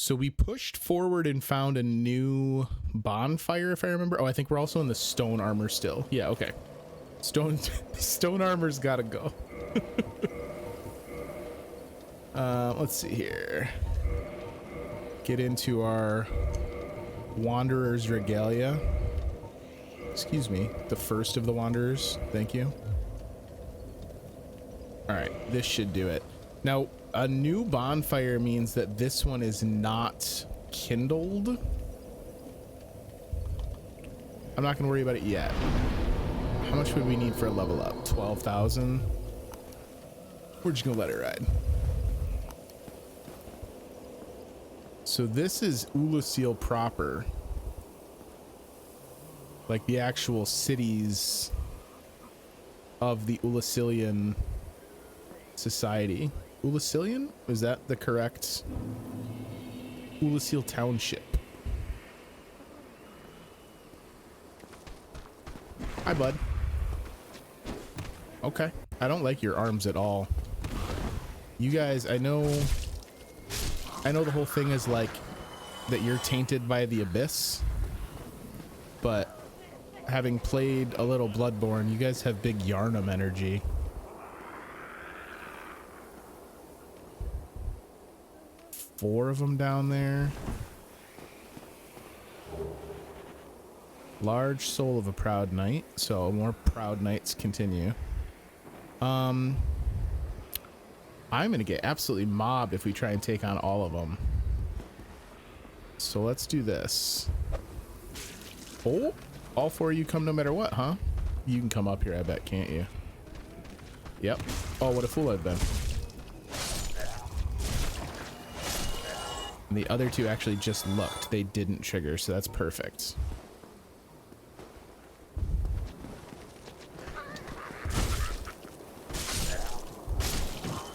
So we pushed forward and found a new bonfire, if I remember. Oh, I think we're also in the stone armor still. Yeah, okay. Stone armor's gotta go. Let's see here. Get into our Wanderer's Regalia. Excuse me, the first of the Wanderers. Thank you. All right, this should do it. Now, a new bonfire means that this one is not kindled. I'm not gonna worry about it yet. How much would we need for a level up? 12,000. We're just gonna let it ride. So this is Ulasil proper. Like the actual cities of the Ulasilian society. Ulasilian? Is that the correct? Ulasil Township. Hi, bud. Okay. I don't like your arms at all. You guys, I know the whole thing is like that you're tainted by the abyss, but having played a little Bloodborne, you guys have big Yarnum energy. Four of them down there. Large soul of a proud knight, so more proud knights continue. I'm gonna get absolutely mobbed if we try and take on all of them. So let's do this. Oh, all four of you come no matter what, huh? You can come up here, I bet, can't you? Yep. Oh, what a fool I've been. And the other two actually just looked. They didn't trigger, so that's perfect.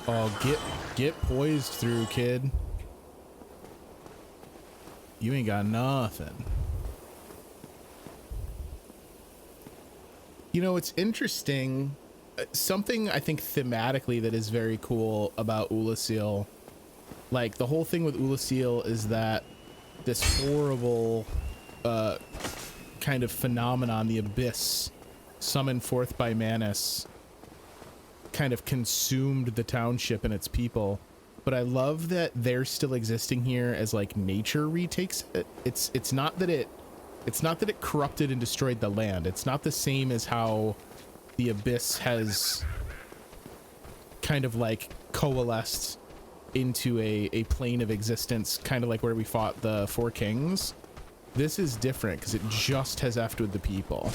Oh, get poised through, kid. You ain't got nothing. You know, it's interesting. Something I think thematically that is very cool about Ulasil. Like, the whole thing with Ulasil is that this horrible kind of phenomenon, the abyss, summoned forth by Manus, kind of consumed the township and its people. But I love that they're still existing here as like nature retakes it. It's not that it corrupted and destroyed the land. It's not the same as how the abyss has kind of like coalesced into a plane of existence, kind of like where we fought the Four Kings. This is different because it just has effed with the people,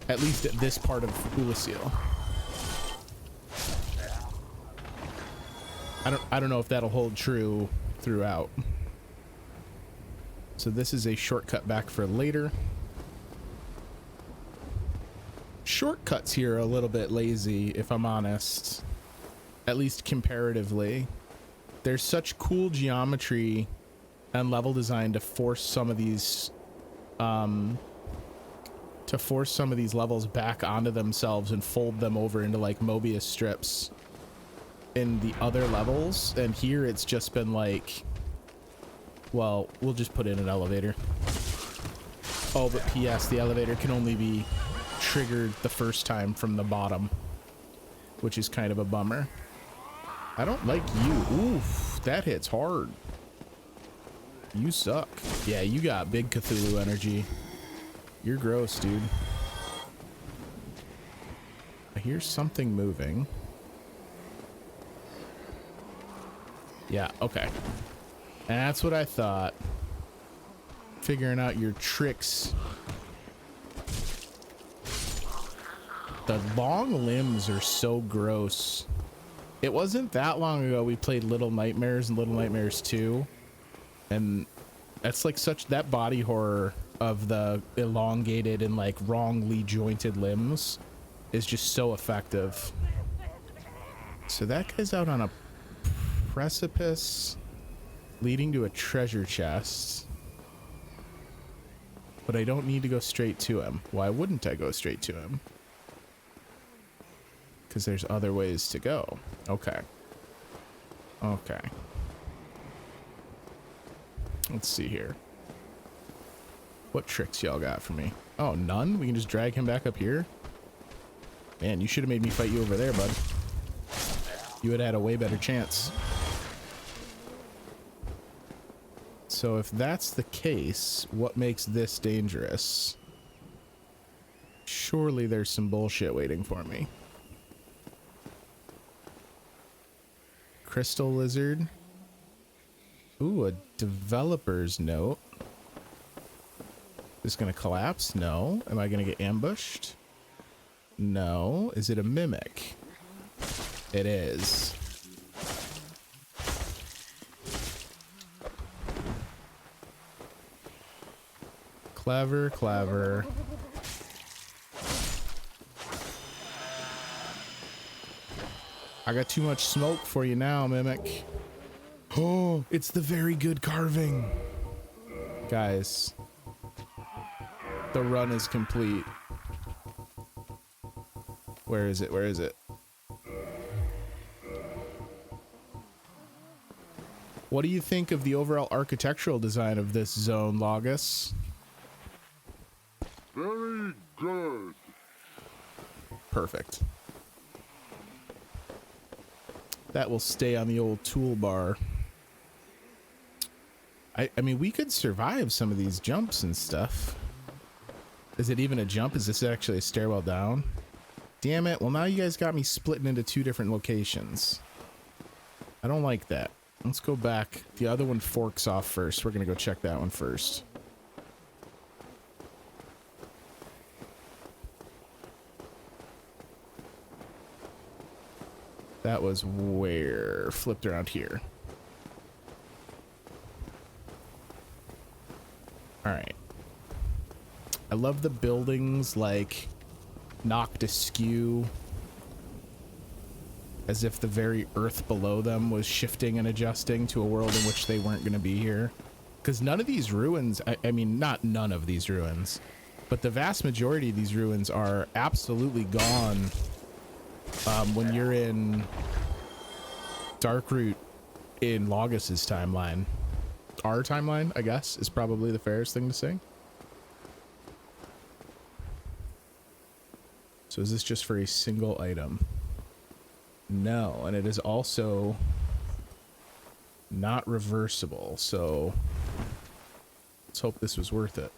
at least at this part of Ulasil. I don't know if that'll hold true throughout. So this is a shortcut back for later. Shortcuts here are a little bit lazy, if I'm honest, at least comparatively. There's such cool geometry and level design to force some of these levels back onto themselves and fold them over into like Mobius strips in the other levels. And here it's just been like, well, we'll just put in an elevator. Oh, but PS, the elevator can only be triggered the first time from the bottom, which is kind of a bummer. I don't like you. Oof, that hits hard. You suck. Yeah, you got big Cthulhu energy. You're gross, dude. I hear something moving. Yeah, okay. That's what I thought. Figuring out your tricks. The long limbs are so gross. It wasn't that long ago we played Little Nightmares and Little Nightmares 2. And that's like that body horror of the elongated and like wrongly jointed limbs is just so effective. So that guy's out on a precipice leading to a treasure chest. But I don't need to go straight to him. Why wouldn't I go straight to him? Because there's other ways to go. Okay. Okay. Let's see here. What tricks y'all got for me? Oh, none? We can just drag him back up here? Man, you should have made me fight you over there, bud. You would have had a way better chance. So if that's the case, what makes this dangerous? Surely there's some bullshit waiting for me. Crystal lizard. Ooh, a developer's note. Is this gonna collapse? No. Am I gonna get ambushed? No. Is it a mimic? It is. Clever, clever. I got too much smoke for you now, Mimic. Oh, it's the very good carving. Guys, the run is complete. Where is it? Where is it? What do you think of the overall architectural design of this zone, Logus? Very good. Perfect. That will stay on the old toolbar. I mean, we could survive some of these jumps and stuff. Is it even a jump? Is this actually a stairwell down? Damn it. Well, now you guys got me splitting into two different locations. I don't like that. Let's go back. The other one forks off first. We're going to go check that one first. That was where? Flipped around here. All right. I love the buildings like knocked askew, as if the very earth below them was shifting and adjusting to a world in which they weren't going to be here. Because none of these ruins, I mean, not none of these ruins, but the vast majority of these ruins are absolutely gone when you're in Darkroot in Logos's timeline. Our timeline, I guess, is probably the fairest thing to say. So is this just for a single item? No, and it is also not reversible, so let's hope this was worth it.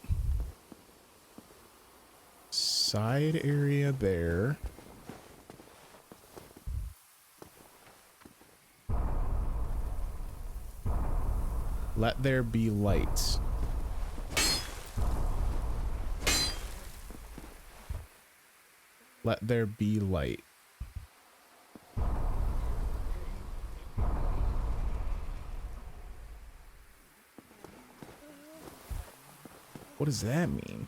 Side area there. Let there be light. Let there be light. What does that mean?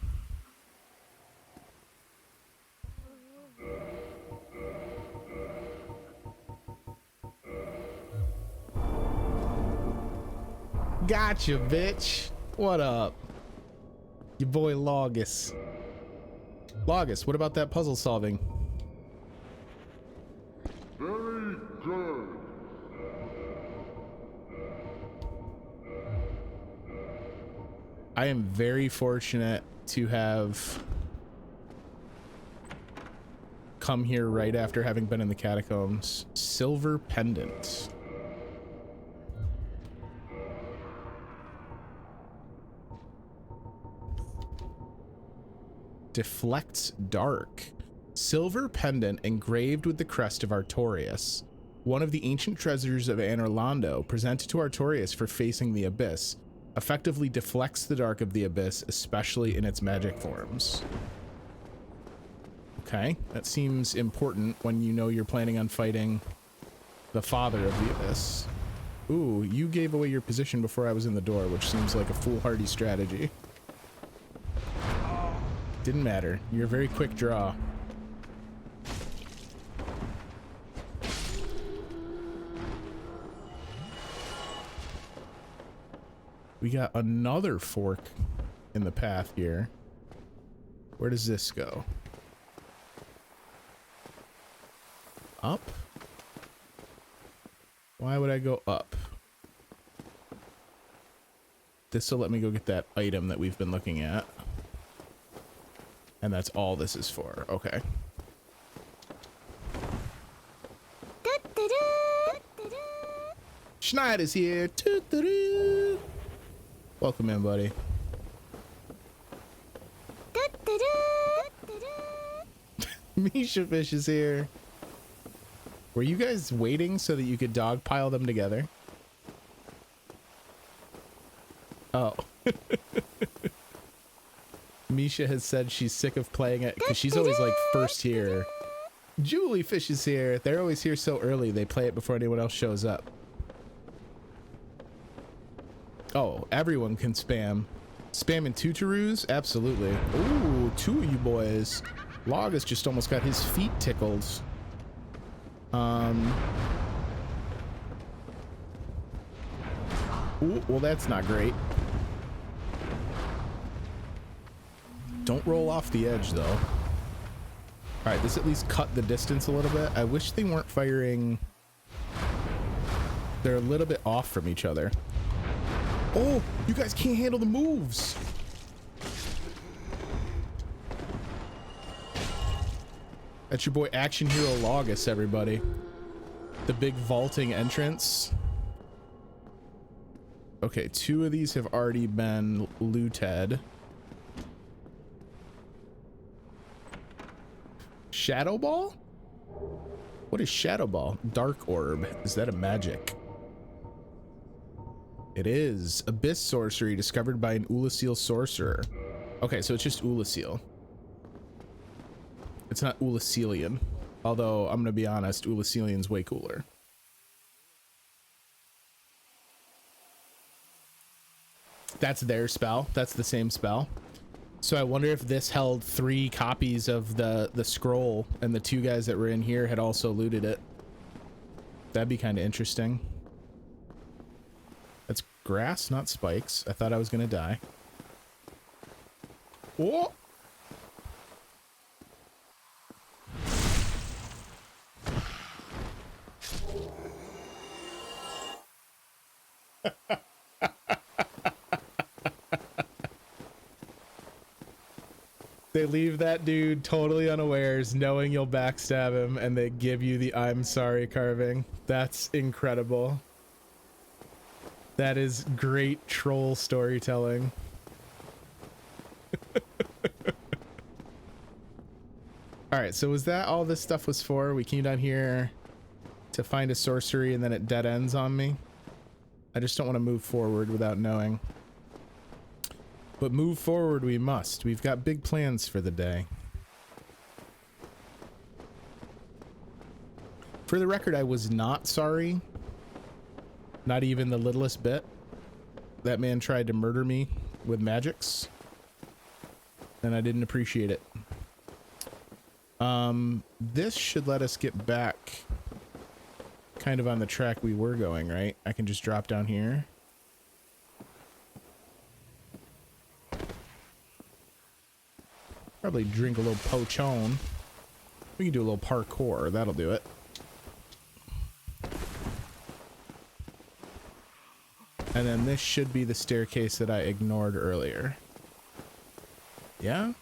Gotcha, bitch. What up? Your boy Logus. Logus, what about that puzzle solving? Very good. I am very fortunate to have come here right after having been in the catacombs. Silver pendant. Deflects dark. Silver pendant engraved with the crest of Artorias. One of the ancient treasures of Anor Londo, presented to Artorias for facing the abyss, effectively deflects the dark of the abyss, especially in its magic forms. Okay, that seems important when you know you're planning on fighting the father of the abyss. Ooh, you gave away your position before I was in the door, which seems like a foolhardy strategy. Didn't matter. You're a very quick draw. We got another fork in the path here. Where does this go? Up? Why would I go up? This will let me go get that item that we've been looking at. And that's all this is for. Okay. Schneider's here. Welcome in, buddy. Misha Fish is here. Were you guys waiting so that you could dogpile them together? Oh. Misha has said she's sick of playing it because she's always like first here. Julie Fish is here. They're always here so early. They play it before anyone else shows up. Oh, everyone can spam. Spamming tutoros? Absolutely. Ooh, two of you boys. Log has just almost got his feet tickled. Ooh, well, that's not great. Don't roll off the edge, though. All right, this at least cut the distance a little bit. I wish they weren't firing. They're a little bit off from each other. Oh, you guys can't handle the moves. That's your boy Action Hero Logus, everybody. The big vaulting entrance. Okay, two of these have already been looted. Shadow Ball? What is Shadow Ball? Dark Orb. Is that a magic? It is. Abyss Sorcery discovered by an Ulasil sorcerer. Okay, so it's just Ulasil. It's not Ulasilian. Although, I'm gonna be honest, Ulasilian's way cooler. That's their spell. That's the same spell. So I wonder if this held 3 copies of the scroll and the 2 guys that were in here had also looted it. That'd be kind of interesting. That's grass, not spikes. I thought I was gonna die. Oh! They leave that dude totally unawares, knowing you'll backstab him, and they give you the I'm sorry carving. That's incredible. That is great troll storytelling. Alright, so was that all this stuff was for? We came down here to find a sorcery and then it dead ends on me. I just don't want to move forward without knowing. But move forward we must. We've got big plans for the day. For the record, I was not sorry. Not even the littlest bit. That man tried to murder me with magics. And I didn't appreciate it. This should let us get back kind of on the track we were going, right? I can just drop down here. Probably drink a little pochon. We can do a little parkour. That'll do it. And then this should be the staircase that I ignored earlier. Yeah?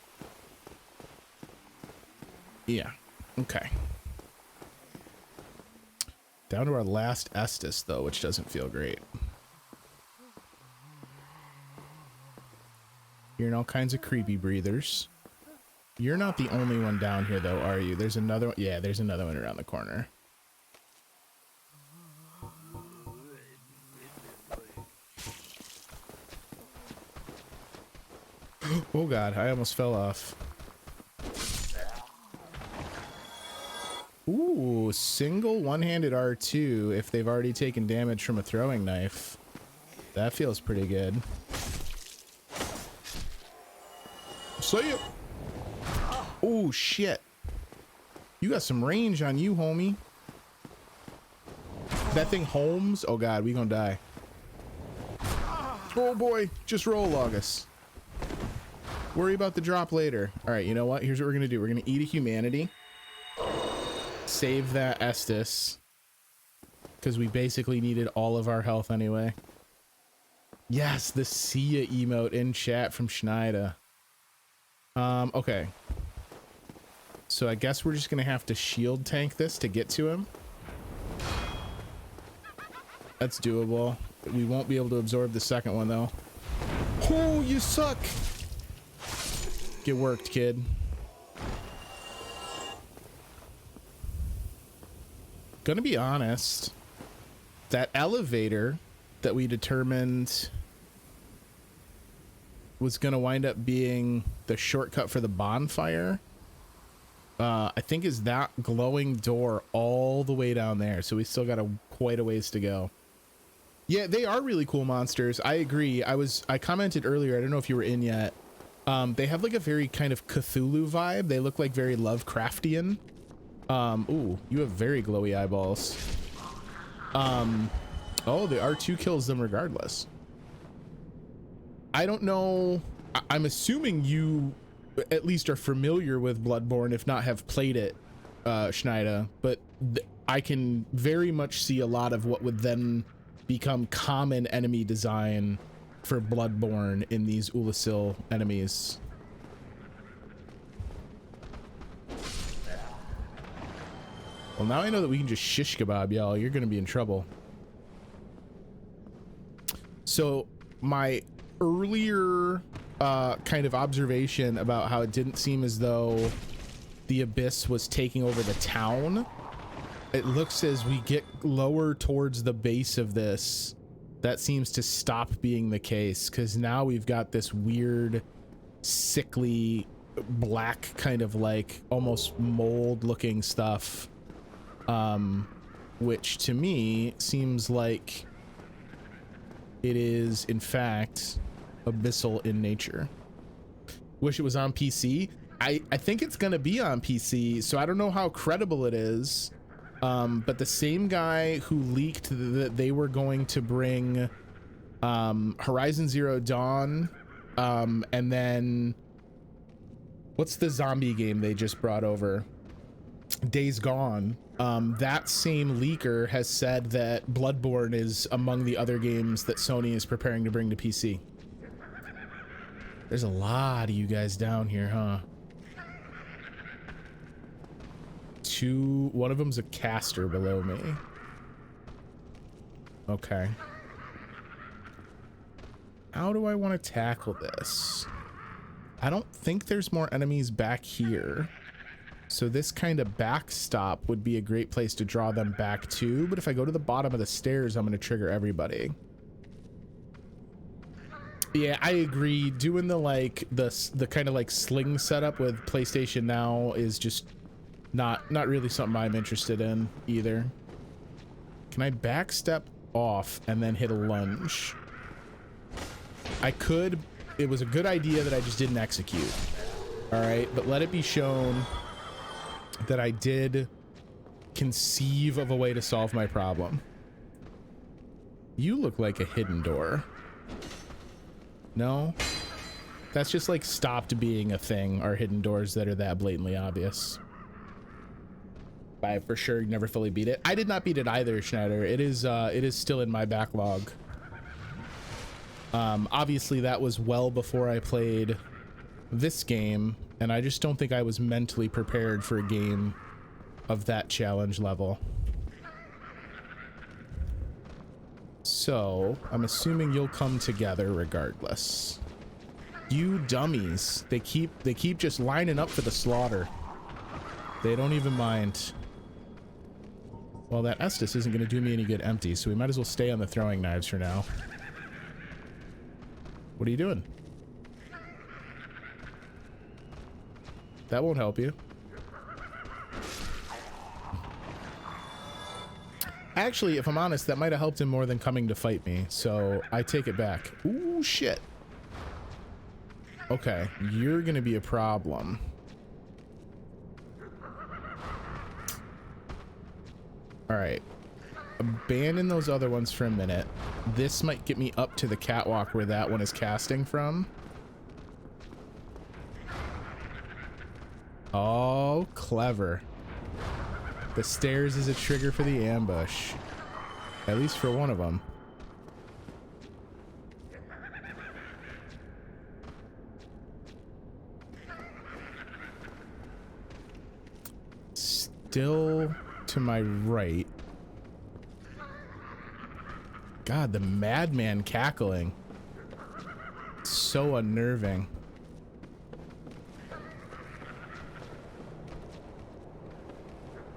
Yeah. Okay. Down to our last Estus, though, which doesn't feel great. Hearing all kinds of creepy breathers. You're not the only one down here, though, are you? There's another one. Yeah, there's another one around the corner. Oh god, I almost fell off. Ooh, single one-handed R2 if they've already taken damage from a throwing knife. That feels pretty good. See ya! Oh shit. You got some range on you, homie. That thing Holmes? Oh god, we gonna die. Oh boy, just roll Logus. Worry about the drop later. Alright, you know what? Here's what we're gonna do. We're gonna eat a humanity. Save that Estus. Because we basically needed all of our health anyway. Yes, the see ya emote in chat from Schneider. Okay. So I guess we're just gonna have to shield tank this to get to him. That's doable. We won't be able to absorb the second one though. Oh, you suck! Get worked, kid. Gonna be honest, that elevator that we determined was gonna wind up being the shortcut for the bonfire, I think is that glowing door all the way down there. So we still got quite a ways to go. Yeah, they are really cool monsters. I agree. I commented earlier, I don't know if you were in yet. They have like a very kind of Cthulhu vibe. They look like very Lovecraftian. Ooh, you have very glowy eyeballs. Oh, the R2 kills them regardless. I don't know. I'm assuming you at least are familiar with Bloodborne, if not have played it, Schneider, but I can very much see a lot of what would then become common enemy design for Bloodborne in these Ulasil enemies. Well, now I know that we can just shish kebab y'all. You're gonna be in trouble. So my earlier kind of observation about how it didn't seem as though the abyss was taking over the town, it looks as we get lower towards the base of this, that seems to stop being the case, because now we've got this weird sickly black kind of like almost mold looking stuff, which to me seems like it is in fact abyssal in nature. Wish it was on PC. I think it's gonna be on PC, so I don't know how credible it is, but the same guy who leaked that they were going to bring Horizon Zero Dawn, and then what's the zombie game they just brought over, Days Gone, that same leaker has said that Bloodborne is among the other games that Sony is preparing to bring to PC. There's a lot of you guys down here, huh? One of them's a caster below me. Okay. How do I want to tackle this? I don't think there's more enemies back here. So this kind of backstop would be a great place to draw them back to, but if I go to the bottom of the stairs, I'm going to trigger everybody. Yeah, I agree. Doing the like the kind of like sling setup with PlayStation Now is just not really something I'm interested in either. Can I backstep off and then hit a lunge? I could. It was a good idea that I just didn't execute. All right, but let it be shown that I did conceive of a way to solve my problem. You look like a hidden door. No? That's just like stopped being a thing, are hidden doors that are that blatantly obvious. I for sure never fully beat it. I did not beat it either, Schneider. It is still in my backlog. Obviously that was well before I played this game, and I just don't think I was mentally prepared for a game of that challenge level. So I'm assuming you'll come together regardless. You dummies. They keep just lining up for the slaughter. They don't even mind. Well, that Estus isn't going to do me any good empty, so we might as well stay on the throwing knives for now. What are you doing? That won't help you. Actually, if I'm honest, that might have helped him more than coming to fight me, so I take it back. Ooh, shit. Okay, you're gonna be a problem. Alright. Abandon those other ones for a minute. This might get me up to the catwalk where that one is casting from. Oh, clever. The stairs is a trigger for the ambush. At least for one of them. still to my right. God, the madman cackling. So unnerving.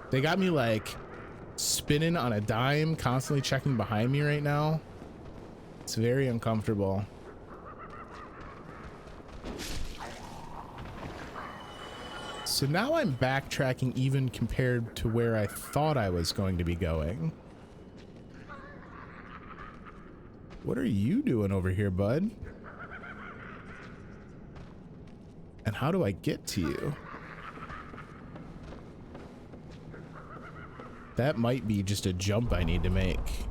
They got me like spinning on a dime, constantly checking behind me right now. It's very uncomfortable. So now I'm backtracking even compared to where I thought I was going to be going. What are you doing over here, bud? And how do I get to you? That might be just a jump I need to make.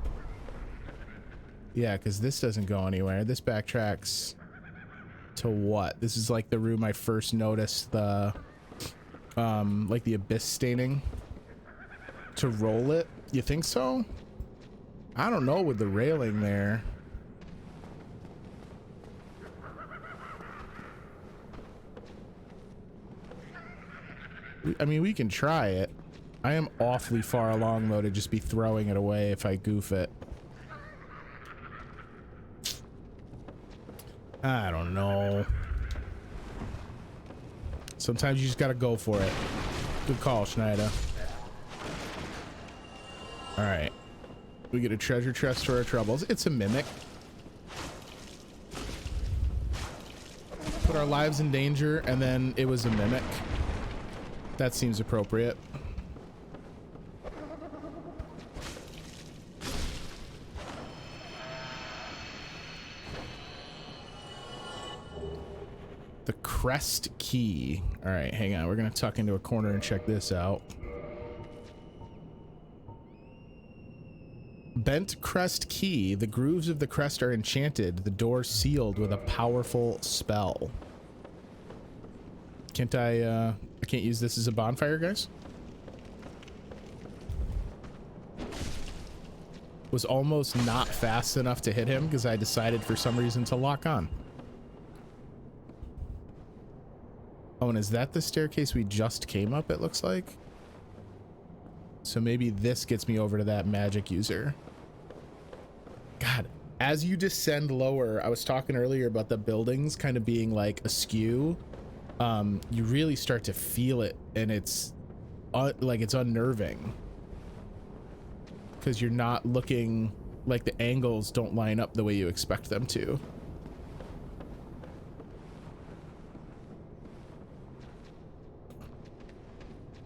Yeah, because this doesn't go anywhere. This backtracks to what? This is like the room I first noticed the like the abyss staining to roll it. You think so? I don't know with the railing there. I mean, we can try it. I am awfully far along though to just be throwing it away if I goof it. I don't know. Sometimes you just gotta go for it. Good call, Schneider. All right. We get a treasure chest for our troubles. It's a mimic. Put our lives in danger, and then it was a mimic. That seems appropriate. The Crest Key. All right, hang on. We're going to tuck into a corner and check this out. Bent Crest Key. The grooves of the crest are enchanted. The door sealed with a powerful spell. Can't I can't use this as a bonfire, guys? Was almost not fast enough to hit him because I decided for some reason to lock on. Oh, and is that the staircase we just came up, it looks like? So maybe this gets me over to that magic user. God, as you descend lower, I was talking earlier about the buildings kind of being like askew. You really start to feel it, and it's like it's unnerving. Because you're not looking, like the angles don't line up the way you expect them to.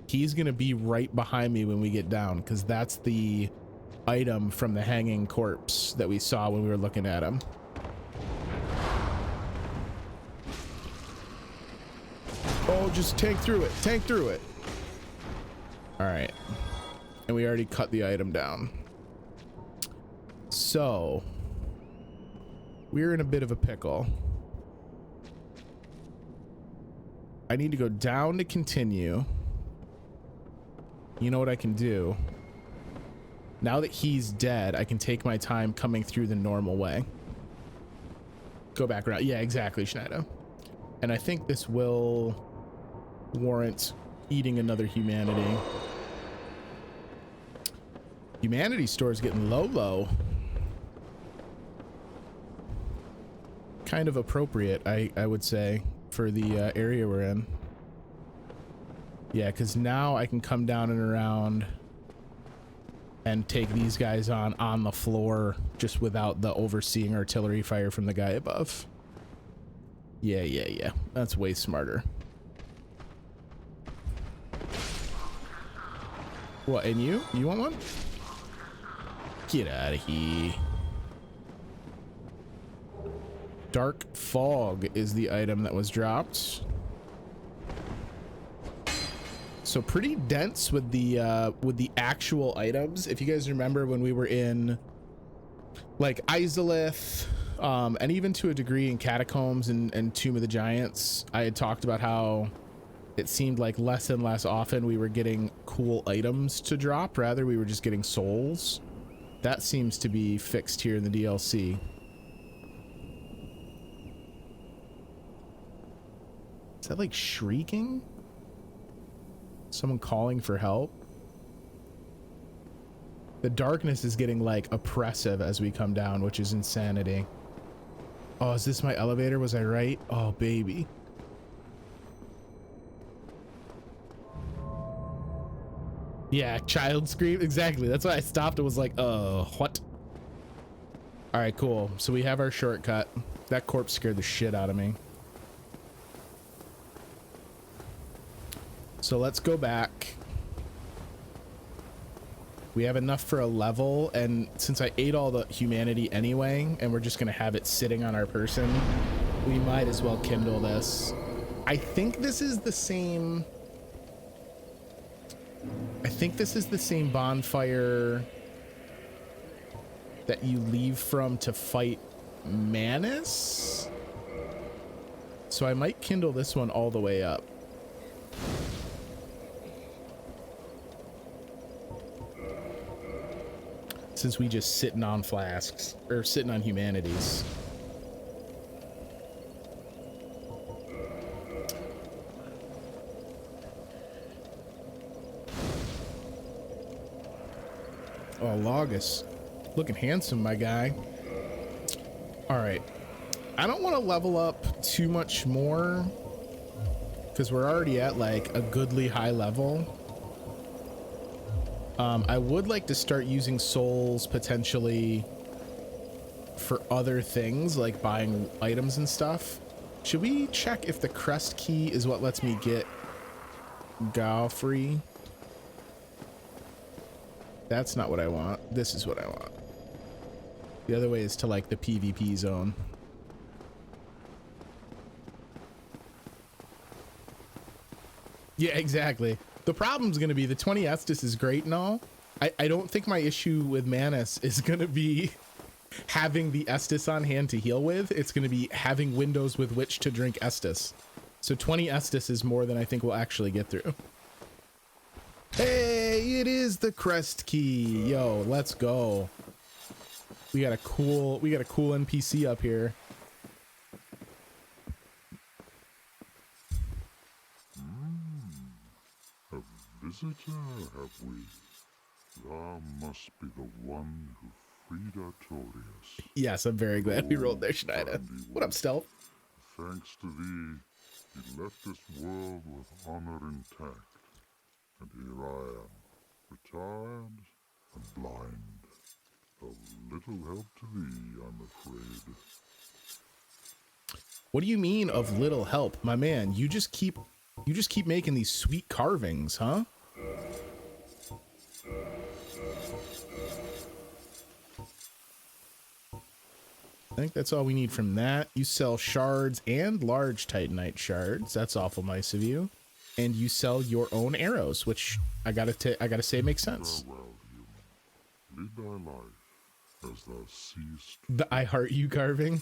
He's gonna be right behind me when we get down, because that's the item from the hanging corpse that we saw when we were looking at him. Oh, just tank through it. Tank through it. All right. And we already cut the item down. So we're in a bit of a pickle. I need to go down to continue. You know what I can do? Now that he's dead, I can take my time coming through the normal way. Go back around. Yeah, exactly, Schneider. And I think this will warrant eating another humanity. Humanity store is getting low. Kind of appropriate, I would say, for the area we're in. Yeah, because now I can come down and around and take these guys on the floor just without the overseeing artillery fire from the guy above. Yeah. That's way smarter. What, and you? You want one? Get out of here. Dark fog is the item that was dropped. So pretty dense with the actual items. If you guys remember when we were in like Izalith, and even to a degree in Catacombs and Tomb of the Giants, I had talked about how it seemed like less and less often we were getting cool items to drop. Rather, we were just getting souls. That seems to be fixed here in the DLC. Is that like shrieking? Someone calling for help? The darkness is getting like oppressive as we come down, which is insanity. Oh, is this my elevator? Was I right? Oh, baby. Yeah, child scream. Exactly. That's why I stopped and was like, what? All right, cool. So we have our shortcut. That corpse scared the shit out of me. So let's go back. We have enough for a level, and since I ate all the humanity anyway, and we're just gonna have it sitting on our person, we might as well kindle this. I think this is the same... I think this is the same bonfire that you leave from to fight Manus. So I might kindle this one all the way up. Since we just sitting on flasks, or sitting on humanities. Oh, Logus. Looking handsome, my guy. All right. I don't want to level up too much more because we're already at like a goodly high level. I would like to start using souls potentially for other things like buying items and stuff. Should we check if the Crest Key is what lets me get free? That's not what I want. This is what I want. The other way is to like the PvP zone. Yeah, exactly. The problem's going to be the 20 Estus is great and all. I don't think my issue with Manus is going to be having the Estus on hand to heal with. It's going to be having windows with which to drink Estus. So 20 Estus is more than I think we'll actually get through. Hey, it is the Crest Key. Yo, let's go. We got a cool NPC up here. A visitor, have we? Thou must be the one who freed Artorias. Yes, I'm very glad we rolled there, Schneider. What up, Stealth? Thanks to thee, he left this world with honor intact. And here I am, retired and blind. Of little help to thee, I'm afraid. What do you mean of little help, my man? You just keep making these sweet carvings, huh? I think that's all we need from that. You sell shards and large titanite shards. That's awful nice of you. And you sell your own arrows, which I gotta say makes sense. Farewell, human. Lead thy life as thou seest. The I heart you carving.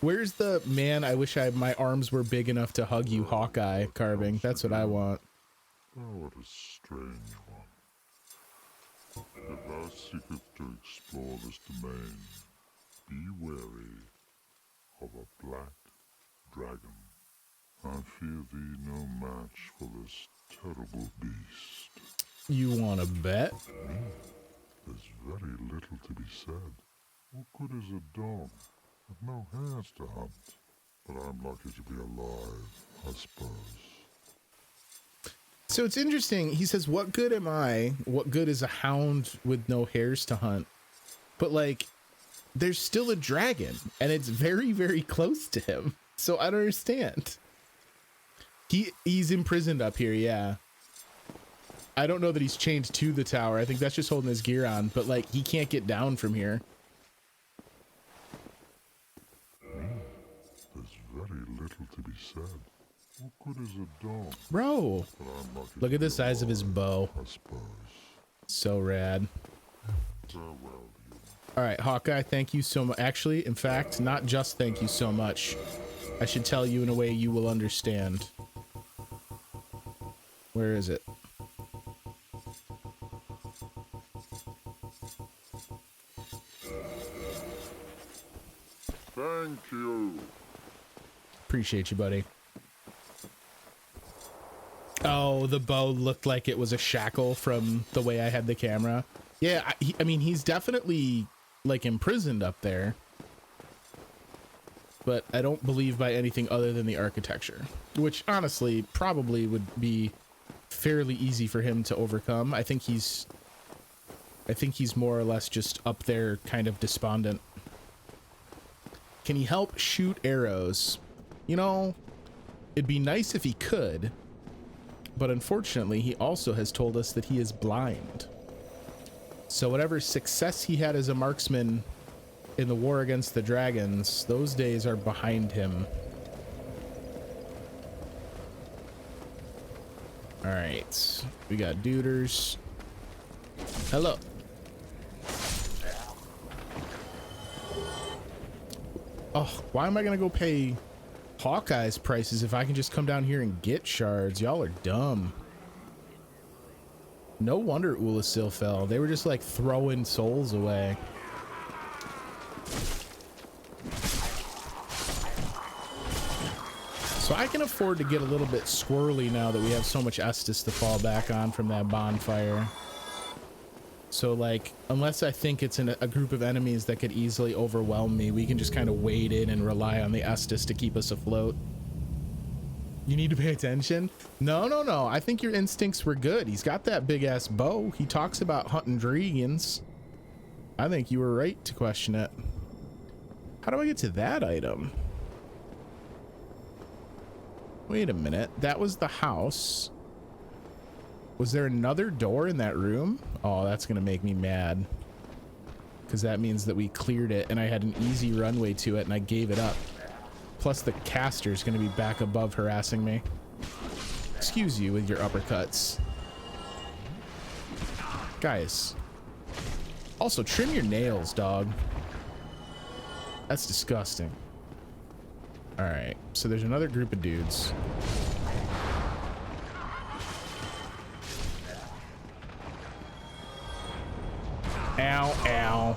Where's the man? I wish my arms were big enough to hug you, Hawkeye carving. That's what I want. Thou art a strange one. If thou seekest to explore this domain, be wary of a black dragon. I fear thee no match for this terrible beast. You want to bet? There's very little to be said. What good is a dog with no hares to hunt? But I'm lucky to be alive, I suppose. So it's interesting. He says, what good am I? What good is a hound with no hares to hunt? But like, there's still a dragon and it's very, very close to him. So I don't understand. He's imprisoned up here. Yeah. I don't know that he's chained to the tower. I think that's just holding his gear on, but like he can't get down from here. There's very little to be said. What good is a dog? Bro, But I'm lucky look to at the be size of his alive, bow. I suppose. So rad. Farewell, human. All right, Hawkeye, thank you so much. Actually, in fact, not just thank you so much. I should tell you in a way you will understand. Where is it? Thank you. Appreciate you, buddy. Oh, the bow looked like it was a shackle from the way I had the camera. Yeah, I mean, he's definitely like imprisoned up there, but I don't believe by anything other than the architecture, which honestly probably would be fairly easy for him to overcome. I think he's more or less just up there kind of despondent. Can he help shoot arrows? You know, it'd be nice if he could, but unfortunately he also has told us that he is blind. So whatever success he had as a marksman in the war against the dragons, those days are behind him. All right, we got duders. Hello. Oh, why am I gonna go pay Hawkeye's prices if I can just come down here and get shards? Y'all are dumb. No wonder Ulasil fell. They were just like throwing souls away. So I can afford to get a little bit squirrely now that we have so much Estus to fall back on from that bonfire. So like, unless I think it's a group of enemies that could easily overwhelm me, we can just kind of wade in and rely on the Estus to keep us afloat. You need to pay attention? No, no, no. I think your instincts were good. He's got that big ass bow. He talks about hunting dragons. I think you were right to question it. How do I get to that item? Wait a minute. That was the house. Was there another door in that room? Oh, that's gonna make me mad. Because that means that we cleared it and I had an easy runway to it and I gave it up. Plus the caster's gonna be back above harassing me. Excuse you with your uppercuts. Guys. Also, trim your nails, dog. That's disgusting. Alright, so there's another group of dudes. Ow, ow.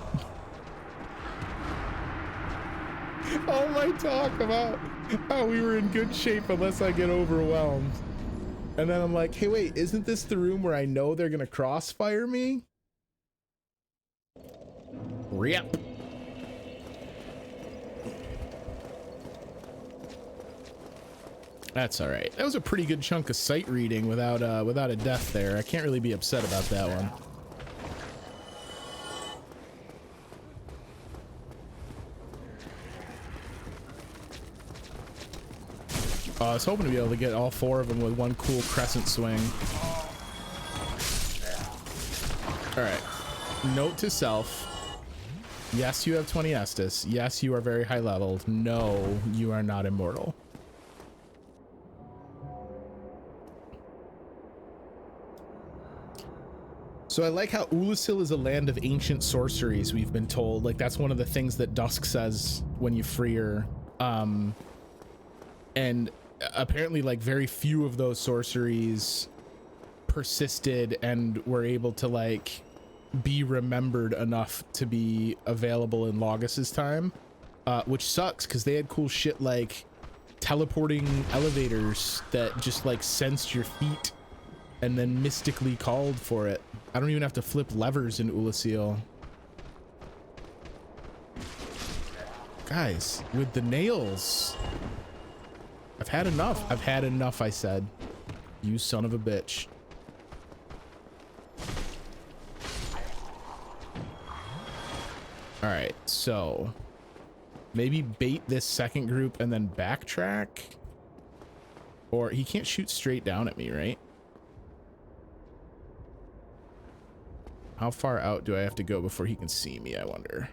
Oh my, talk about how we were in good shape unless I get overwhelmed. And then I'm like, hey, wait, isn't this the room where I know they're gonna crossfire me? Rip. That's all right. That was a pretty good chunk of sight reading without a death there. I can't really be upset about that one. I was hoping to be able to get all four of them with one cool crescent swing. All right. Note to self. Yes, you have 20 Estus. Yes, you are very high leveled. No, you are not immortal. So I like how Ulasil is a land of ancient sorceries, we've been told. Like, that's one of the things that Dusk says when you free her. And apparently, like, very few of those sorceries persisted and were able to, like, be remembered enough to be available in Logos's time. Which sucks, because they had cool shit like teleporting elevators that just, like, sensed your feet and then mystically called for it. I don't even have to flip levers in Ulasil. Guys, with the nails. I've had enough. I've had enough, I said. You son of a bitch. All right, so maybe bait this second group and then backtrack. Or he can't shoot straight down at me, right? How far out do I have to go before he can see me, I wonder?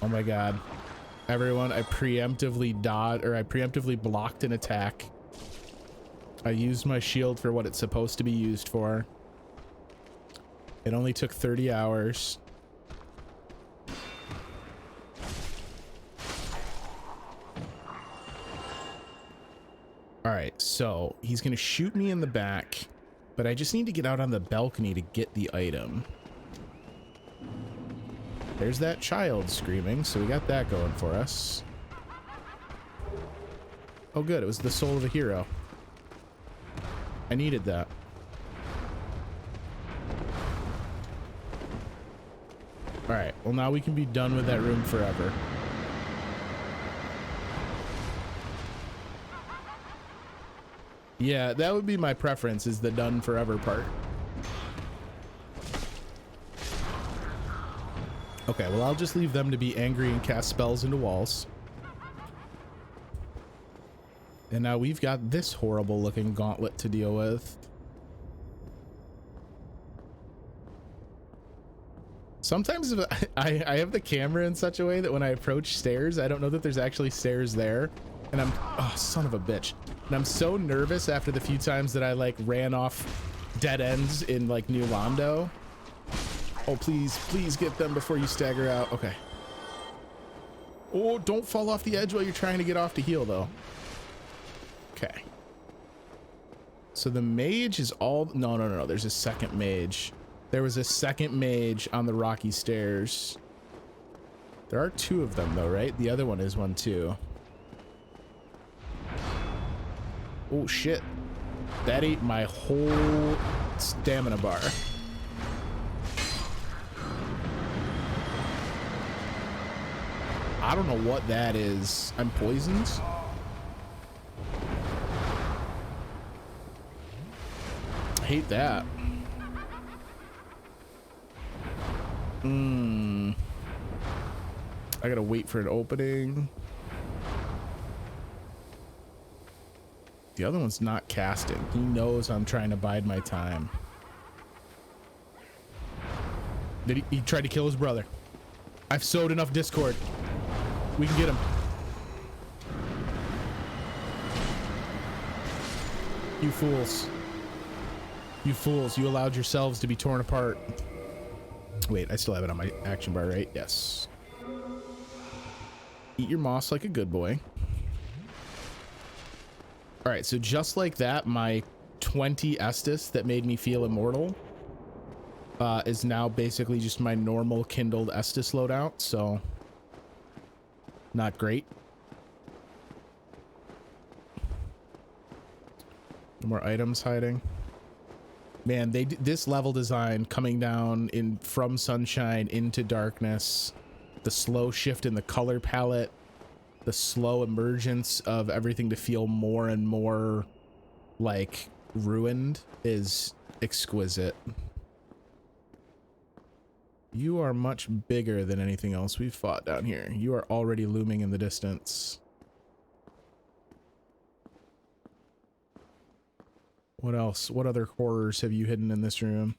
Oh my god. Everyone, I preemptively blocked an attack. I used my shield for what it's supposed to be used for. It only took 30 hours. All right, so he's gonna shoot me in the back, but I just need to get out on the balcony to get the item. There's that child screaming, so we got that going for us. Oh good, it was the soul of a hero. I needed that. Alright, well now we can be done with that room forever. Yeah, that would be my preference, is the done forever part. Okay, well I'll just leave them to be angry and cast spells into walls. And now we've got this horrible looking gauntlet to deal with. Sometimes I have the camera in such a way that when I approach stairs, I don't know that there's actually stairs there. And I'm, oh, son of a bitch. And I'm so nervous after the few times that I like ran off dead ends in like New Londo. Oh, please, please get them before you stagger out. Okay. Oh, don't fall off the edge while you're trying to get off to heal though. Okay. So the mage is all, no. There's a second mage. There was a second mage on the rocky stairs. There are two of them though, right? The other one is one too. Oh shit. That ate my whole stamina bar. I don't know what that is. I'm poisoned? I hate that. I gotta wait for an opening. The other one's not casting. He knows I'm trying to bide my time. Did he tried to kill his brother. I've sowed enough discord. We can get him. You fools. You fools, you allowed yourselves to be torn apart. Wait, I still have it on my action bar, right? Yes. Eat your moss like a good boy. All right, so just like that, my 20 Estus that made me feel immortal is now basically just my normal kindled Estus loadout, so not great. No more items hiding. Man, this level design coming down in from sunshine into darkness, the slow shift in the color palette, the slow emergence of everything to feel more and more like ruined is exquisite. You are much bigger than anything else we've fought down here. You are already looming in the distance. What else? What other horrors have you hidden in this room?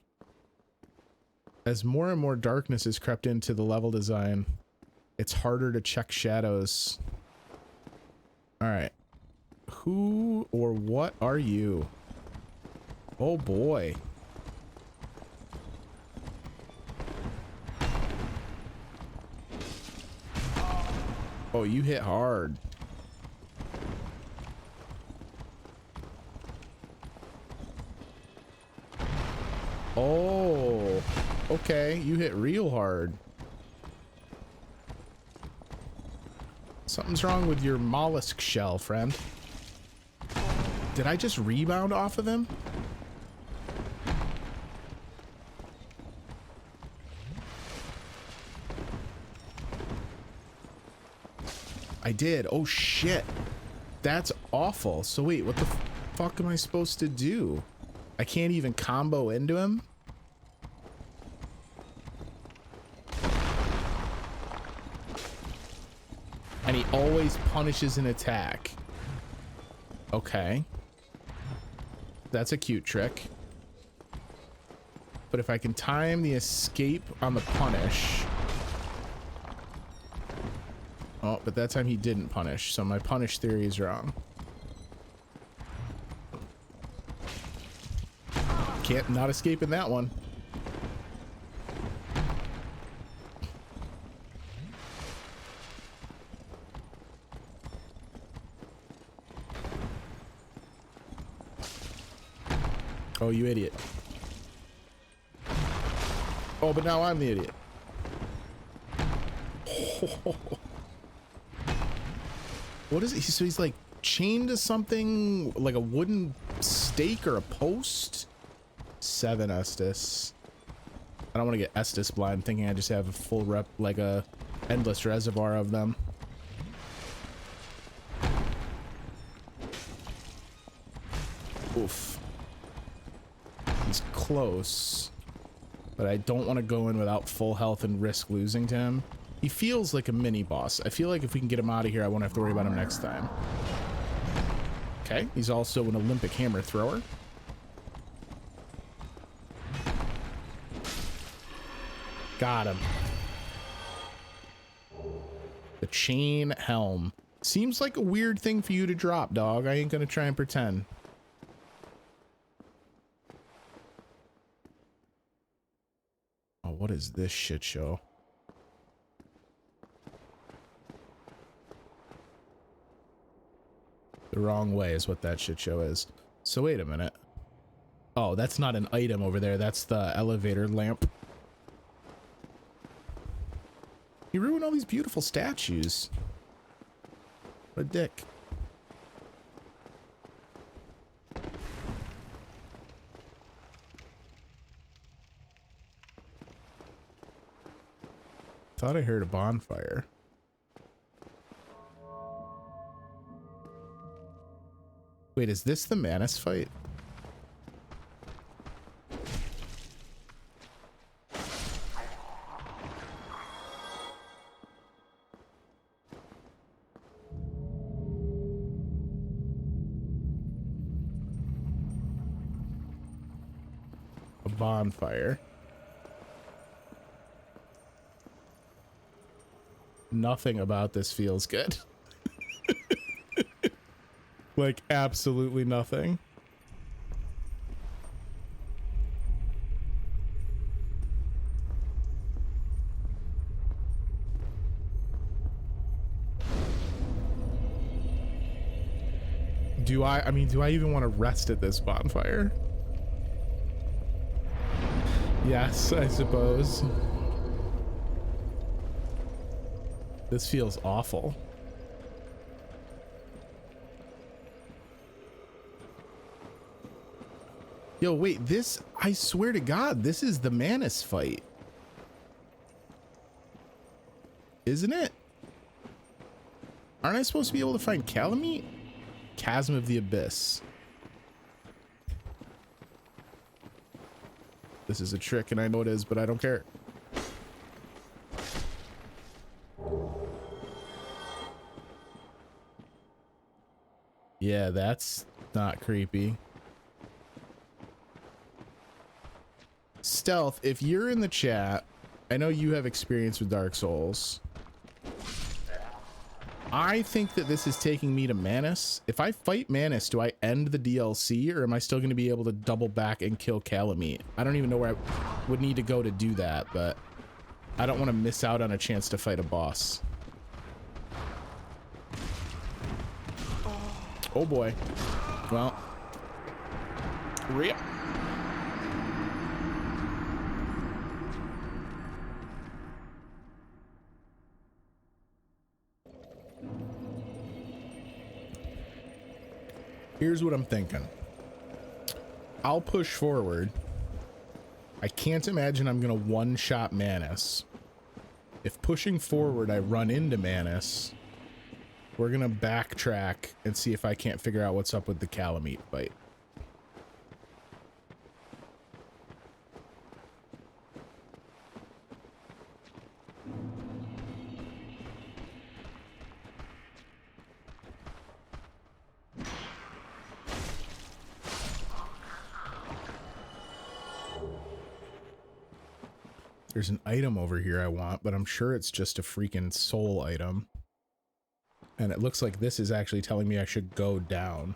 As more and more darkness has crept into the level design, it's harder to check shadows. All right. Who or what are you? Oh boy. Oh, you hit hard. Oh, okay. You hit real hard. Something's wrong with your mollusk shell, friend. Did I just rebound off of him? I did. Oh shit. That's awful. So wait, what the fuck am I supposed to do? I can't even combo into him? And he always punishes an attack. Okay. That's a cute trick. But if I can time the escape on the punish... Oh, but that time he didn't punish, so my punish theory is wrong. Can't not escape in that one. Oh, you idiot. Oh, but now I'm the idiot. What is it? So he's like chained to something like a wooden stake or a post. 7 Estus. I don't want to get Estus blind thinking I just have a full rep, like a endless reservoir of them. Oof. He's close, but I don't want to go in without full health and risk losing to him. He feels like a mini boss. I feel like if we can get him out of here, I won't have to worry about him next time. Okay, he's also an Olympic hammer thrower. Got him. The chain helm. Seems like a weird thing for you to drop, dog. I ain't gonna try and pretend. Oh, what is this shit show? The wrong way is what that shit show is. So wait a minute. Oh, that's not an item over there. That's the elevator lamp. He ruined all these beautiful statues. What a dick. Thought I heard a bonfire. Wait, is this the Manus fight? A bonfire. Nothing about this feels good. Like, absolutely nothing. Do I mean, do I even want to rest at this bonfire? Yes, I suppose. This feels awful. Yo, wait, this, I swear to God, this is the Manus fight. Isn't it? Aren't I supposed to be able to find Calamite? Chasm of the Abyss. This is a trick and I know it is, but I don't care. Yeah, that's not creepy. Stealth, if you're in the chat, I know you have experience with Dark Souls. I think that this is taking me to Manus. If I fight Manus, do I end the DLC or am I still going to be able to double back and kill Calamite? I don't even know where I would need to go to do that, but I don't want to miss out on a chance to fight a boss. Oh boy. Well. Rip. Here's what I'm thinking. I'll push forward. I can't imagine I'm gonna one-shot Manus. If pushing forward I run into Manus, we're gonna backtrack and see if I can't figure out what's up with the Calamite fight. There's an item over here I want, but I'm sure it's just a freaking soul item. And it looks like this is actually telling me I should go down.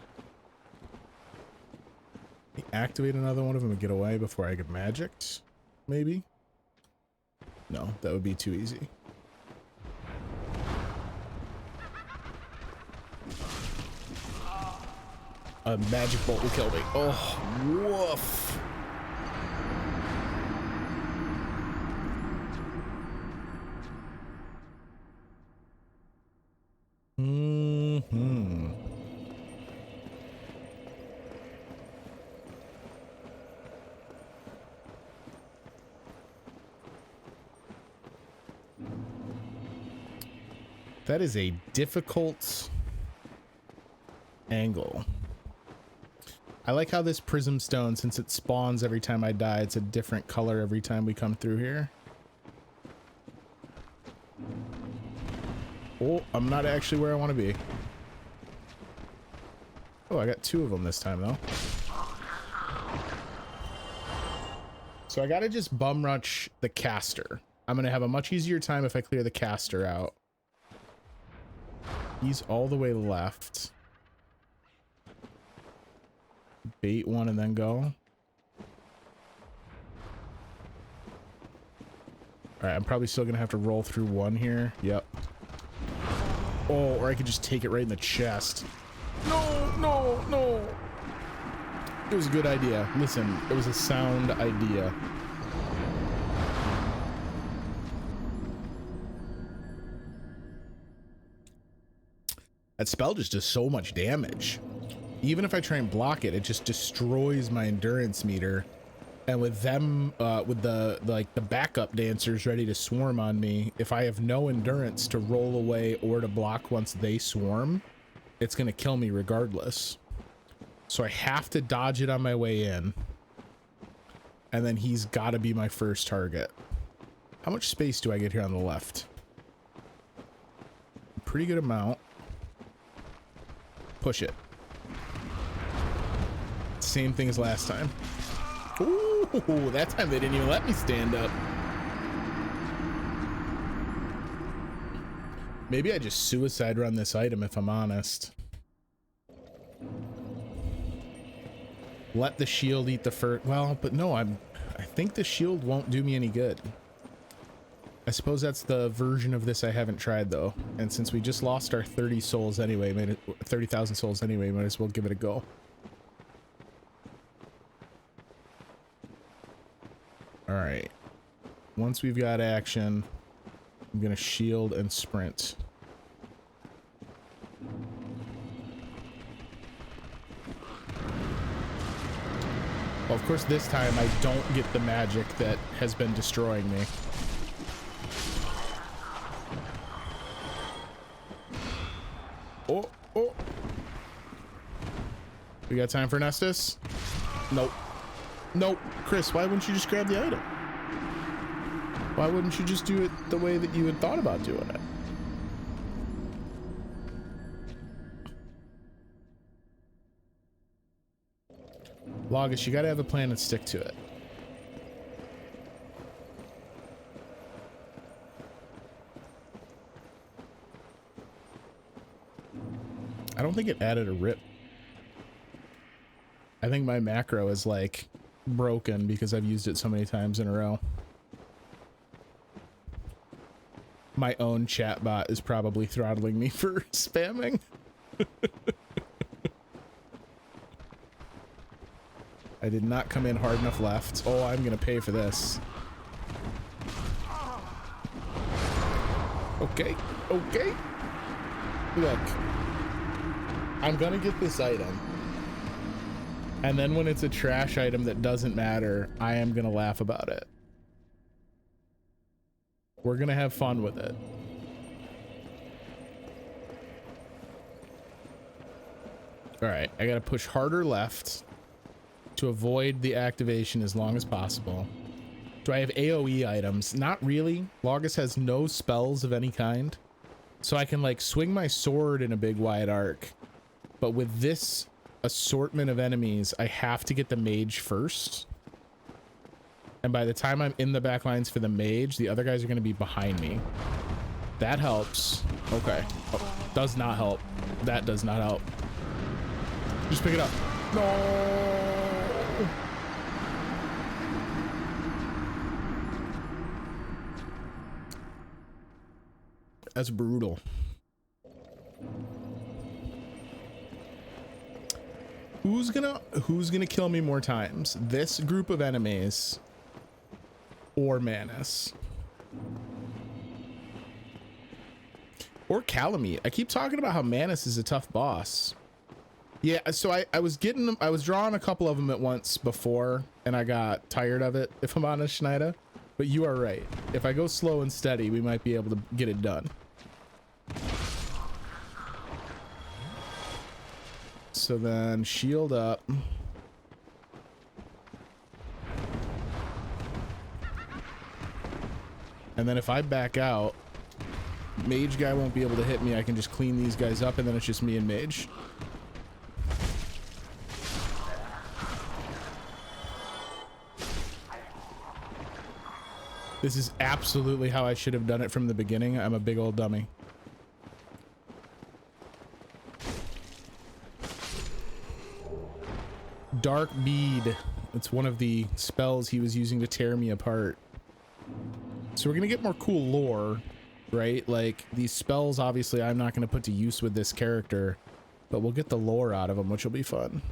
Activate another one of them and get away before I get magicked? Maybe? No, that would be too easy. A magic bolt will kill me. Oh, woof. That is a difficult angle. I like how this prism stone, since it spawns every time I die, it's a different color every time we come through here. Oh, I'm not actually where I want to be. Oh, I got 2 of them this time, though. So I gotta just bum rush the caster. I'm gonna have a much easier time if I clear the caster out. He's all the way left. Bait one and then go. All right, I'm probably still gonna have to roll through one here. Yep. Oh, or I could just take it right in the chest. No, no, no. It was a good idea. Listen, it was a sound idea. That spell just does so much damage. Even if I try and block it, it just destroys my endurance meter. And with them, with the backup dancers ready to swarm on me, if I have no endurance to roll away or to block once they swarm, it's gonna kill me regardless. So I have to dodge it on my way in. And then he's gotta be my first target. How much space do I get here on the left? Pretty good amount. Push it. Same thing as last time. Ooh, that time they didn't even let me stand up. Maybe I just suicide run this item if I'm honest. Let the shield eat the first. Well, but no, I think the shield won't do me any good. I suppose that's the version of this I haven't tried though. And since we just lost our 30 souls anyway, 30,000 souls anyway, might as well give it a go. All right. Once we've got action, I'm gonna shield and sprint. Well, of course, this time I don't get the magic that has been destroying me. Oh, oh. We got time for Nestus? Nope. Nope. Chris, why wouldn't you just grab the item? Why wouldn't you just do it the way that you had thought about doing it? Logus, you gotta have a plan and stick to it. I don't think it added a rip. I think my macro is like broken because I've used it so many times in a row. My own chatbot is probably throttling me for spamming. I did not come in hard enough left. Oh, I'm gonna pay for this. Okay, okay. Look, I'm gonna get this item. And then when it's a trash item that doesn't matter, I am gonna laugh about it. We're gonna have fun with it. All right, I gotta push harder left to avoid the activation as long as possible. Do I have AoE items? Not really. Logus has no spells of any kind. So I can like swing my sword in a big wide arc. But with this assortment of enemies, I have to get the mage first. And by the time I'm in the back lines for the mage, the other guys are going to be behind me. That helps. Okay. Oh, does not help. That does not help. Just pick it up. No. That's brutal. Who's gonna kill me more times? This group of enemies or Manus? Or Calamite. I keep talking about how Manus is a tough boss. Yeah, so I was getting them, I was drawing a couple of them at once before and I got tired of it, if I'm honest, Schneider. But you are right. If I go slow and steady, we might be able to get it done. So then shield up. And then if I back out, mage guy won't be able to hit me. I can just clean these guys up and then it's just me and mage. This is absolutely how I should have done it from the beginning. I'm a big old dummy. Dark Bead. It's one of the spells he was using to tear me apart. So we're gonna get more cool lore, right? Like, these spells, obviously, I'm not gonna put to use with this character, but we'll get the lore out of them, which will be fun.